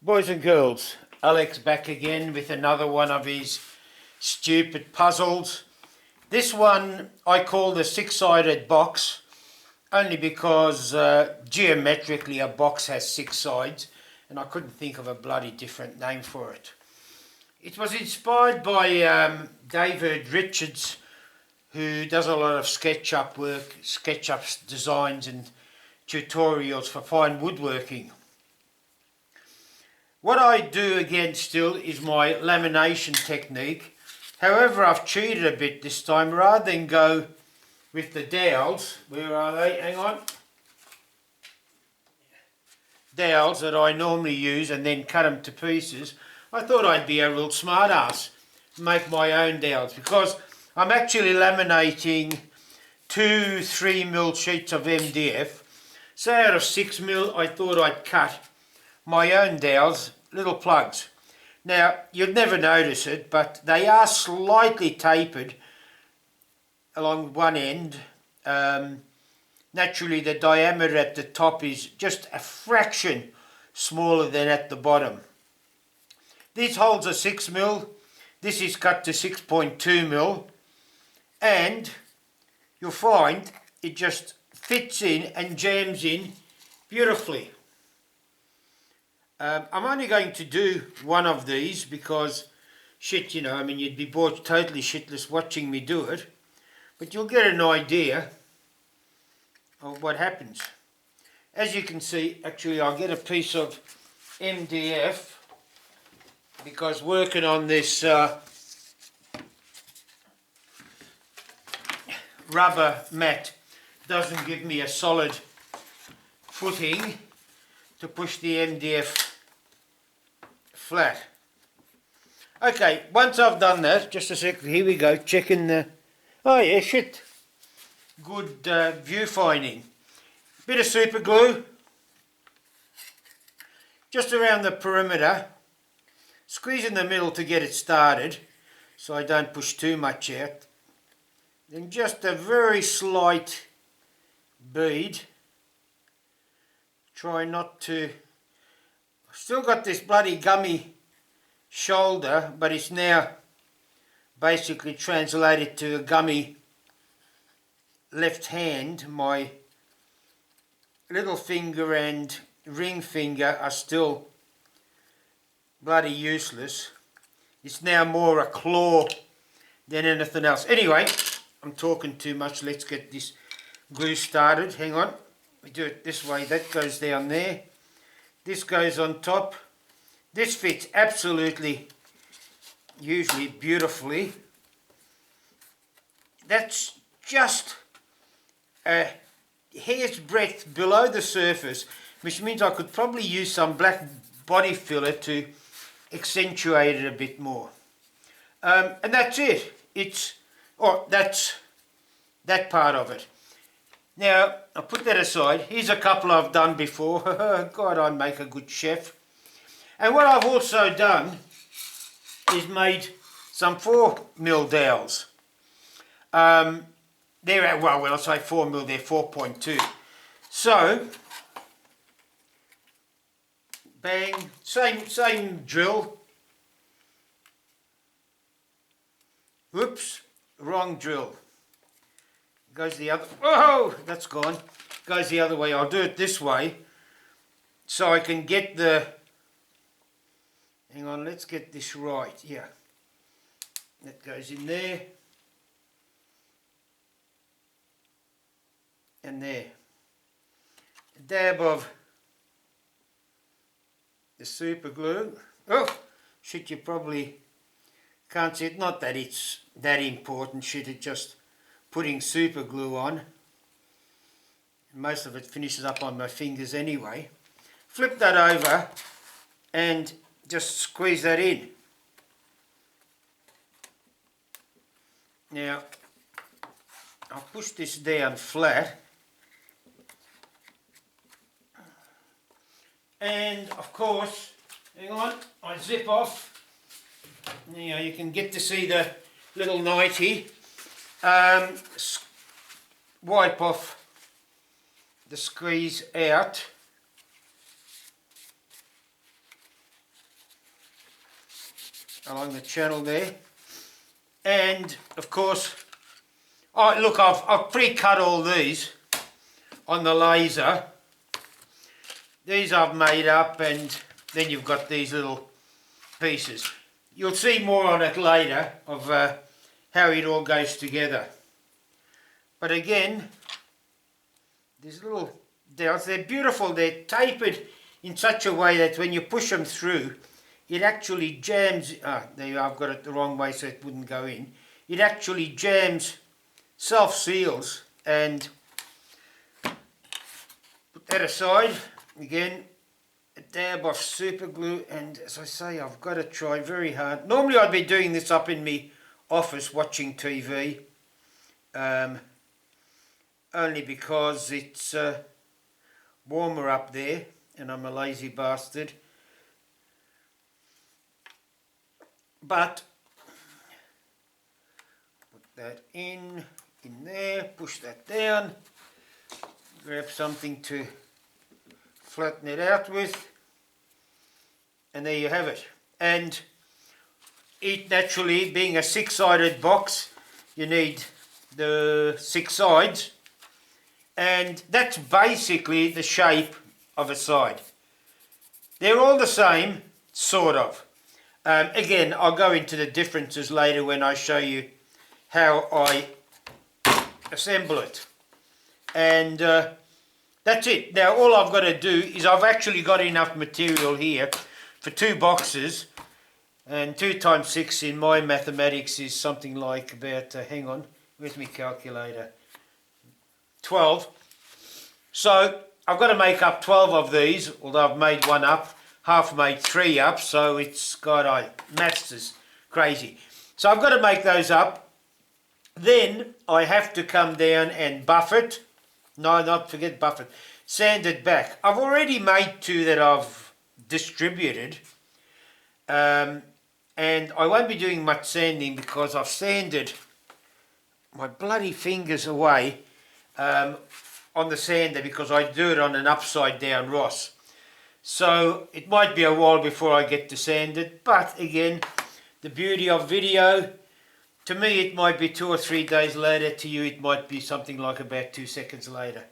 Boys and girls, Alex back again with another one of his stupid puzzles. This one I call the six-sided box, only because geometrically a box has six sides and I couldn't think of a bloody different name for it. It was inspired by David Richards, who does a lot of SketchUp work, SketchUp designs and tutorials for fine woodworking. What I do again still is my lamination technique. However, I've cheated a bit this time. Rather than go with the dowels, where are they? Hang on. Dowels that I normally use and then cut them to pieces. I thought I'd be a real smart ass, make my own dowels, because I'm actually laminating 2 3mm sheets of MDF. So out of 6mm I thought I'd cut my own dowels, little plugs. Now you'd never notice it, but they are slightly tapered along one end. Naturally the diameter at the top is just a fraction smaller than at the bottom. These holes are 6mm, this is cut to 6.2mm, and you'll find it just fits in and jams in beautifully. I'm only going to do one of these because shit, you know, I mean, you'd be bored totally shitless watching me do it, but you'll get an idea of what happens. As you can see, actually I'll get a piece of MDF because working on this rubber mat doesn't give me a solid footing to push the MDF flat. Okay, once I've done that, just a sec, here we go, checking the, oh yeah, shit, good viewfinding. Bit of super glue, just around the perimeter, squeeze in the middle to get it started, so I don't push too much out. Then just a very slight bead. Try not to, I've still got this bloody gummy shoulder, but it's now basically translated to a gummy left hand. My little finger and ring finger are still bloody useless. It's now more a claw than anything else. Anyway, I'm talking too much. Let's get this glue started. Hang on. We do it this way. That goes down there. This goes on top. This fits absolutely, usually beautifully. That's just a hair's breadth below the surface, which means I could probably use some black body filler to accentuate it a bit more. And that's it. That's that part of it. Now, I'll put that aside. Here's a couple I've done before. God, I make a good chef. And what I've also done is made some 4mm dowels. They're at, well, when I say 4mm, they're 4.2. So, bang, same drill. Whoops, wrong drill. Goes the other, oh, that's gone. Goes the other way. I'll do it this way so I can get the, hang on, let's get this right. Yeah, that goes in there and there. A dab of the super glue. Oh shit, you probably can't see it. Not that it's that important shit, it just putting super glue on. Most of it finishes up on my fingers anyway. Flip that over and just squeeze that in. Now I'll push this down flat, and of course, hang on, I zip off. Now you can get to see the little nightie. Wipe off the squeeze out along the channel there. And of course, oh look, I've pre-cut all these on the laser. These I've made up, and then you've got these little pieces. You'll see more on it later of how it all goes together. But again, these little dowels, they're beautiful. They're tapered in such a way that when you push them through, it actually jams. There, I've got it the wrong way so it wouldn't go in. It actually jams, self-seals, and put that aside. Again, a dab of super glue, and as I say, I've got to try very hard. Normally I'd be doing this up in my office watching TV, only because it's warmer up there and I'm a lazy bastard. But put that in there, push that down, grab something to flatten it out with, and there you have it. And it naturally, being a 6-sided box, you need the 6 sides, and that's basically the shape of a side. They're all the same, sort of. Again, I'll go into the differences later when I show you how I assemble it. And that's it. Now all I've got to do is, I've actually got enough material here for 2 boxes, and 2 times 6 in my mathematics is something like about, hang on, where's my calculator? 12. So I've got to make up 12 of these, although I've made 1 up, half made 3 up, so it's got, maths is crazy. So I've got to make those up. Then I have to come down and buff it. No, not forget buff it. Sand it back. I've already made 2 that I've distributed. And I won't be doing much sanding because I've sanded my bloody fingers away on the sander, because I do it on an upside down Ross. So it might be a while before I get to sand it, but again, the beauty of video, to me it might be 2 or 3 days later, to you it might be something like about 2 seconds later.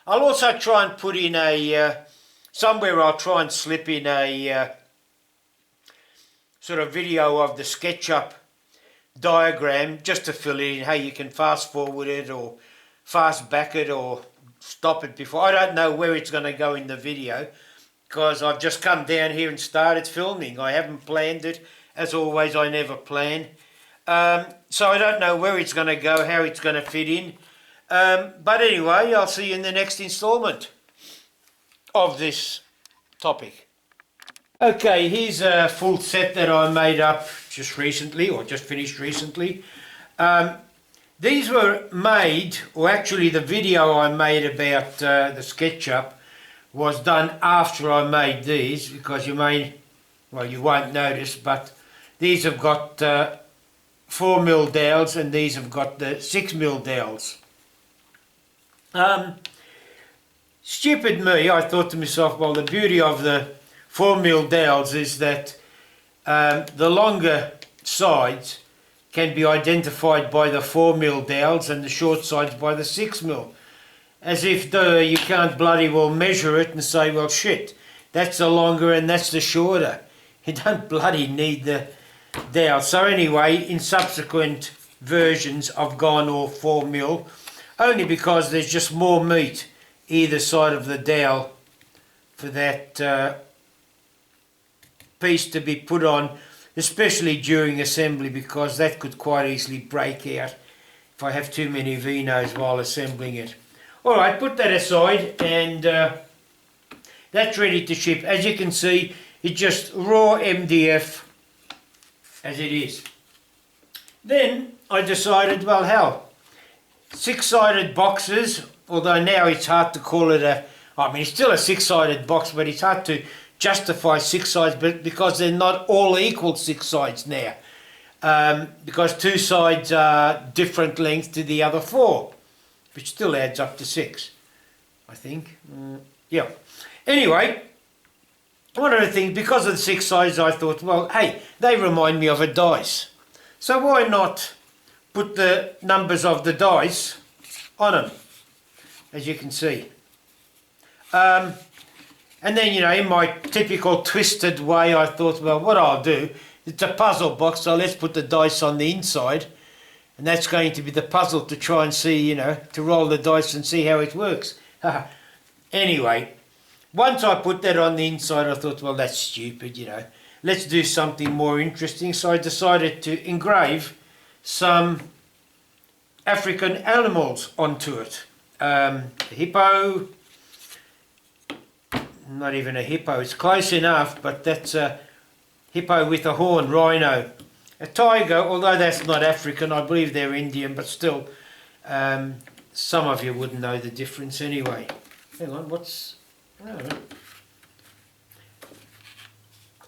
I'll also try and put in a, somewhere I'll try and slip in a sort of video of the SketchUp diagram, just to fill in how you can fast forward it or fast back it or stop it before. I don't know where it's going to go in the video, because I've just come down here and started filming. I haven't planned it. As always, I never plan. So I don't know where it's going to go, how it's going to fit in. But anyway, I'll see you in the next installment of this topic. Okay, here's a full set that I made up just recently, or just finished recently. These were made, or actually the video I made about the SketchUp was done after I made these, because you won't notice, but these have got 4mm dowels and these have got the 6mm dowels. Stupid me, I thought to myself, well, the beauty of the 4mm dowels is that the longer sides can be identified by the 4mm dowels and the short sides by the 6mm. As if you can't bloody well measure it and say, well shit, that's the longer and that's the shorter. You don't bloody need the dowel. So anyway, in subsequent versions I've gone all 4mm, only because there's just more meat either side of the dowel for that piece to be put on, especially during assembly, because that could quite easily break out if I have too many vinos while assembling it. Alright, put that aside, and that's ready to ship. As you can see, it's just raw MDF as it is. Then I decided, well hell, 6-sided boxes, although now it's hard to call it it's still a 6-sided box, but it's hard to justify 6 sides, but because they're not all equal 6 sides now. Because 2 sides are different length to the other 4. Which still adds up to 6, I think. Yeah. Anyway, one of the things, because of the 6 sides, I thought, well, hey, they remind me of a dice. So why not put the numbers of the dice on them, as you can see. And then, you know, in my typical twisted way, I thought, well, what I'll do, it's a puzzle box, so let's put the dice on the inside. And that's going to be the puzzle to try and see, you know, to roll the dice and see how it works. Anyway, once I put that on the inside, I thought, well, that's stupid, you know. Let's do something more interesting. So I decided to engrave some African animals onto it. A hippo, not even a hippo, it's close enough, but that's a hippo with a horn, rhino. A tiger, although that's not African, I believe they're Indian, but still, some of you wouldn't know the difference anyway. Hang on, what's... I don't know.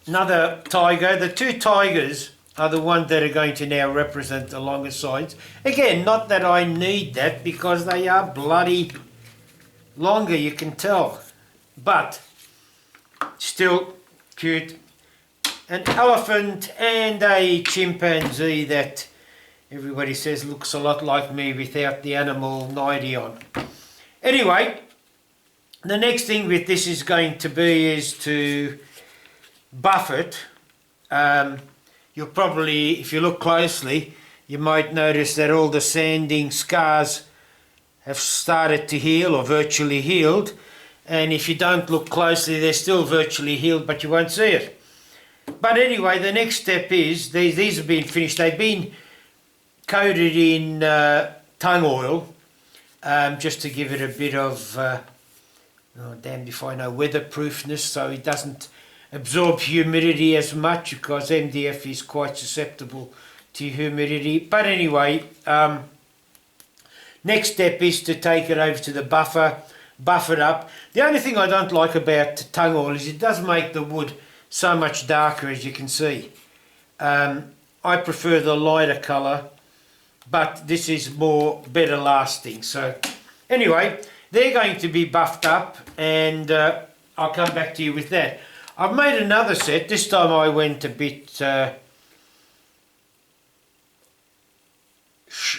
Another tiger. The 2 tigers are the ones that are going to now represent the longer sides. Again, not that I need that, because they are bloody longer, you can tell. But still cute. An elephant and a chimpanzee that everybody says looks a lot like me without the animal nightie on. Anyway, the next thing with this is going to be is to buff it. You'll probably, if you look closely, you might notice that all the sanding scars have started to heal or virtually healed. And if you don't look closely, they're still virtually healed, but you won't see it. But anyway, the next step is, these have been finished. They've been coated in tung oil, just to give it a bit of, oh, damned if I know, weatherproofness, so it doesn't absorb humidity as much, because MDF is quite susceptible to humidity. But anyway, next step is to take it over to the buffer, buff it up. The only thing I don't like about tung oil is it does make the wood so much darker, as you can see. I prefer the lighter colour, but this is better lasting. So anyway, they're going to be buffed up, and I'll come back to you with that. I've made another set. This time I went a bit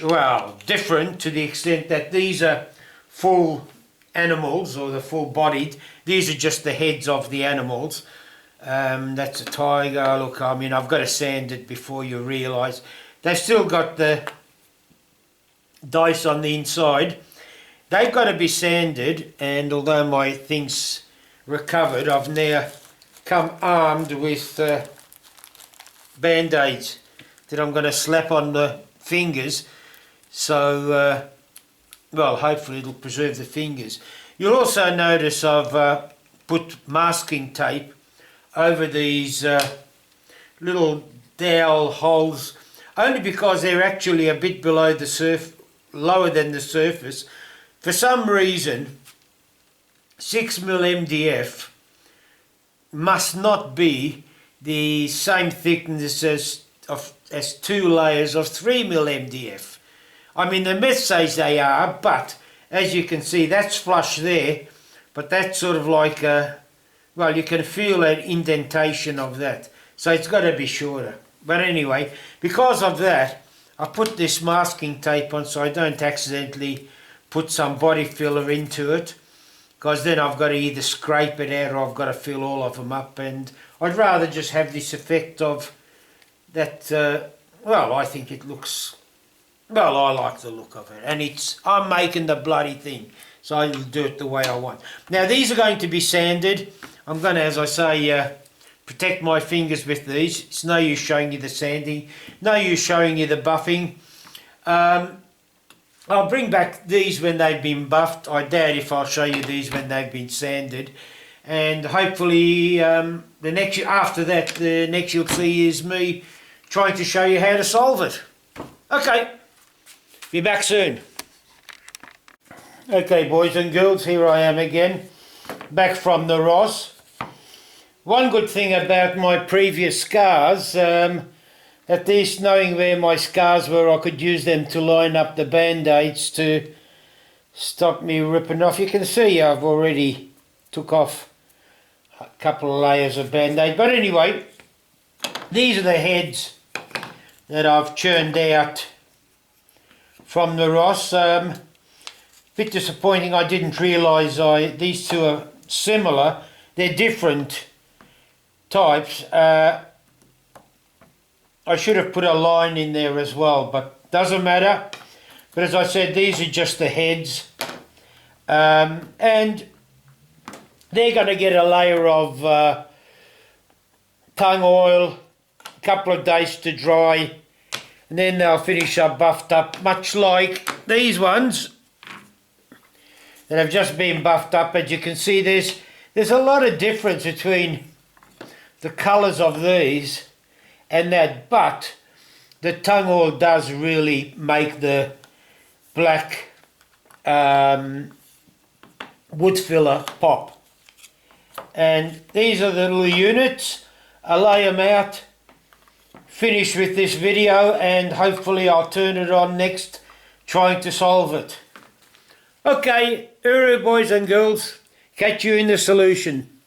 well, different, to the extent that these are full animals, or the full bodied. These are just the heads of the animals. That's a tiger. Look, I mean, I've got to sand it before you realise. They've still got the dice on the inside. They've got to be sanded, and although my thing's recovered, I've now come armed with band-aids that I'm going to slap on the fingers, so well, hopefully it'll preserve the fingers. You'll also notice I've put masking tape over these little dowel holes, only because they're actually a bit below the lower than the surface. For some reason, 6mm MDF must not be the same thickness as 2 layers of 3mm MDF. I mean, the myth says they are, but as you can see, that's flush there, but that's sort of like well, you can feel an indentation of that, so it's got to be shorter. But anyway, because of that, I put this masking tape on so I don't accidentally put some body filler into it, because then I've got to either scrape it out or I've got to fill all of them up, and I'd rather just have this effect of that. Well, I think it looks, well, I like the look of it, and I'm making the bloody thing, so I'll do it the way I want. Now these are going to be sanded. I'm going to, as I say, protect my fingers with these. It's no use showing you the sanding, no use showing you the buffing. I'll bring back these when they've been buffed. I doubt if I'll show you these when they've been sanded. And hopefully after that, the next you'll see is me trying to show you how to solve it. Okay, be back soon. Okay, boys and girls, here I am again, back from the Ross. One good thing about my previous scars, at least knowing where my scars were, I could use them to line up the band-aids to stop me ripping off. You can see I've already took off a couple of layers of Band-Aid. But anyway, these are the heads that I've churned out from the Ross. Bit disappointing, I didn't realise these two are similar. They're different types. I should have put a line in there as well, but doesn't matter. But as I said, these are just the heads. And they're going to get a layer of tung oil, a couple of days to dry, and then they'll finish up buffed up, much like these ones that have just been buffed up. As you can see, there's a lot of difference between the colours of these and that, but the tung oil does really make the black wood filler pop. And these are the little units. I'll lay them out, finish with this video, and hopefully I'll turn it on next trying to solve it. Okay, hooroo boys and girls, catch you in the solution.